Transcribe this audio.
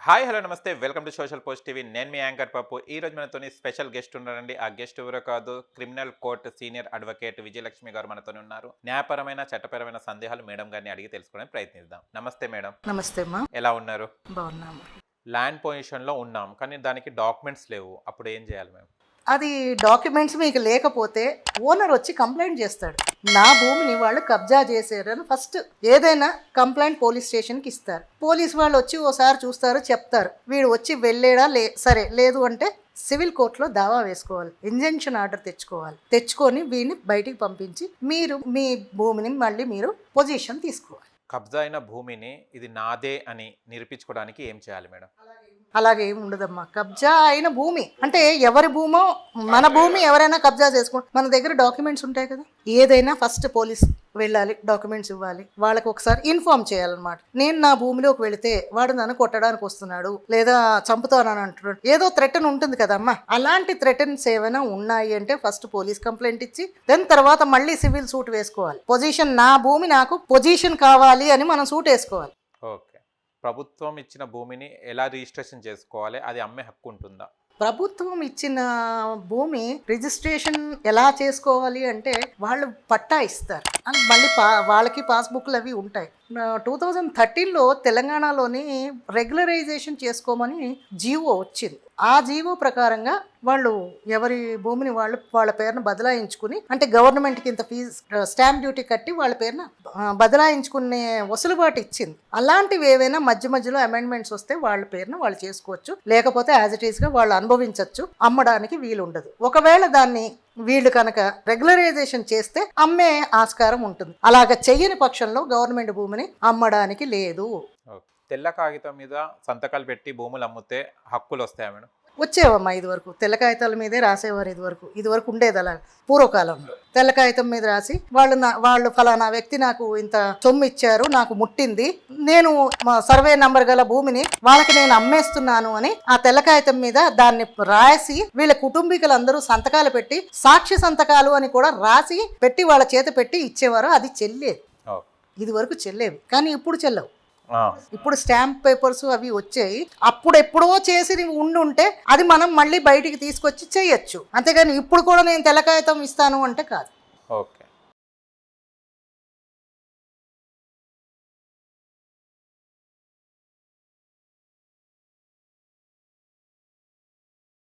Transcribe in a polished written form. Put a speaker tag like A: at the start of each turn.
A: Hi hello నమస్తే welcome to social post TV. నేను మీ anchor పప్పు. ఈ రోజు మనతోని స్పెషల్ గెస్ట్ ఉన్నారండి. ఆ గెస్ట్ ఎవరో కాదు, criminal court senior advocate Vijayalakshmi గారు మనతోని ఉన్నారు. న్యాయపరమైన చట్టపరమైన సందేహాలు మేడం గారిని అడిగి తెలుసుకోవడానికి ప్రయత్నిద్దాం. నమస్తే మేడం.
B: నమస్తే అమ్మా.
A: ఎలా ఉన్నారు?
B: బాగున్నాము.
A: ల్యాండ్ పొజిషన్లో ఉన్నాం, కానీ దానికి డాక్యుమెంట్స్ లేవు. అప్పుడు ఏం చేయాలి మేము?
B: అది డాక్యుమెంట్స్ మీకు లేకపోతే ఓనర్ వచ్చి కంప్లైంట్ చేస్తాడు. నా భూమిని వాళ్ళు కబ్జా చేశారని ఫస్ట్ ఏదైనా కంప్లైంట్ పోలీస్ స్టేషన్కి ఇస్తారు. పోలీస్ వాళ్ళు వచ్చి ఓసారి చూస్తారు, చెప్తారు. వీడు వచ్చి వెళ్ళాడా సరే లేదు అంటే సివిల్ కోర్టులో దావా వేసుకోవాలి. ఇంజంక్షన్ ఆర్డర్ తెచ్చుకొని వీడిని బయటికి పంపించి మీరు మీ భూమిని మళ్ళీ మీరు పొజిషన్ తీసుకోవాలి.
A: కబ్జా అయిన భూమిని ఇది నాదే అని నిరూపించుకోవడానికి ఏం చేయాలి మేడం?
B: అలాగే ఏమి ఉండదమ్మా. కబ్జా అయిన భూమి అంటే ఎవరి భూమో, మన భూమి ఎవరైనా కబ్జా చేసుకుంటే మన దగ్గర డాక్యుమెంట్స్ ఉంటాయి కదా. ఏదైనా ఫస్ట్ పోలీస్ వెళ్ళాలి, డాక్యుమెంట్స్ ఇవ్వాలి, వాళ్ళకి ఒకసారి ఇన్ఫార్మ్ చేయాలన్నమాట. నేను నా భూమిలోకి వెళితే వాడు నన్ను కొట్టడానికి వస్తున్నాడు లేదా చంపుతానని అంటున్నాడు, ఏదో థ్రెటన్ ఉంటుంది కదమ్మా. అలాంటి థ్రెటన్స్ ఏమైనా ఉన్నాయి అంటే ఫస్ట్ పోలీస్ కంప్లైంట్ ఇచ్చి దాని తర్వాత మళ్ళీ సివిల్ సూట్ వేసుకోవాలి. పొజిషన్ నా భూమి నాకు పొజిషన్ కావాలి అని మనం సూట్ వేసుకోవాలి.
A: ఓకే. ప్రభుత్వం ఇచ్చిన భూమిని ఎలా రిజిస్ట్రేషన్ చేసుకోవాలి? అది అమ్మే హక్కు ఉంటుందా?
B: ప్రభుత్వం ఇచ్చిన భూమి రిజిస్ట్రేషన్ ఎలా చేసుకోవాలి అంటే వాళ్ళు పట్టా ఇస్తారు అని మళ్ళీ వాళ్ళకి పాస్బుక్లు అవి ఉంటాయి. 2013లో తెలంగాణలోని రెగ్యులరైజేషన్ చేసుకోమని జీవో వచ్చింది. ఆ జీవో ప్రకారంగా వాళ్ళు ఎవరి భూమిని వాళ్ళ పేరున బదలాయించుకుని, అంటే గవర్నమెంట్కి ఇంత ఫీజు స్టాంప్ డ్యూటీ కట్టి వాళ్ళ పేరున బదలాయించుకునే వసులుబాటు ఇచ్చింది. అలాంటివి ఏవైనా మధ్యలో అమెండ్మెంట్స్ వస్తే వాళ్ళ పేరున వాళ్ళు చేసుకోవచ్చు, లేకపోతే యాజ్ ఇట్ ఈస్గా వాళ్ళు అనుభవించవచ్చు. అమ్మడానికి వీలు ఉండదు. ఒకవేళ దాన్ని వీళ్ళు కనుక రెగ్యులరైజేషన్ చేస్తే అమ్మే ఆస్కారం ఉంటుంది. అలాగ చెయ్యని పక్షంలో గవర్నమెంట్ భూమిని అమ్మడానికి లేదు.
A: తెల్ల కాగితం మీద సంతకాలు పెట్టి భూములు అమ్మితే హక్కులు వస్తాయా మేడం?
B: వచ్చేవమ్మా. ఇదివరకు తెల్ల కాగితాల మీదే రాసేవారు. ఇదివరకు ఉండేది అలా. పూర్వకాలంలో తెల్ల కాగితం మీద రాసి వాళ్ళు ఫలానా వ్యక్తి నాకు ఇంత సొమ్ము ఇచ్చారు, నాకు ముట్టింది, నేను సర్వే నంబర్ గల భూమిని వాళ్ళకి నేను అమ్మేస్తున్నాను అని ఆ తెల్ల కాగితం మీద దాన్ని రాసి వీళ్ళ కుటుంబీకులందరూ సంతకాలు పెట్టి, సాక్షి సంతకాలు అని కూడా రాసి పెట్టి వాళ్ళ చేత పెట్టి ఇచ్చేవారు. అది చెల్లేది. ఇదివరకు చెల్లేవి, కానీ ఇప్పుడు చెల్లవు. ఇప్పుడు స్టాంప్ పేపర్స్ అవి వచ్చాయి. అప్పుడు ఎప్పుడో చేసి ఉండుంటే అది మనం మళ్ళీ బయటికి తీసుకొచ్చి చేయొచ్చు. అంతేగాని ఇప్పుడు కూడా నేను తెల్ల కాగితం ఇస్తాను అంటే కాదు.
A: ఓకే.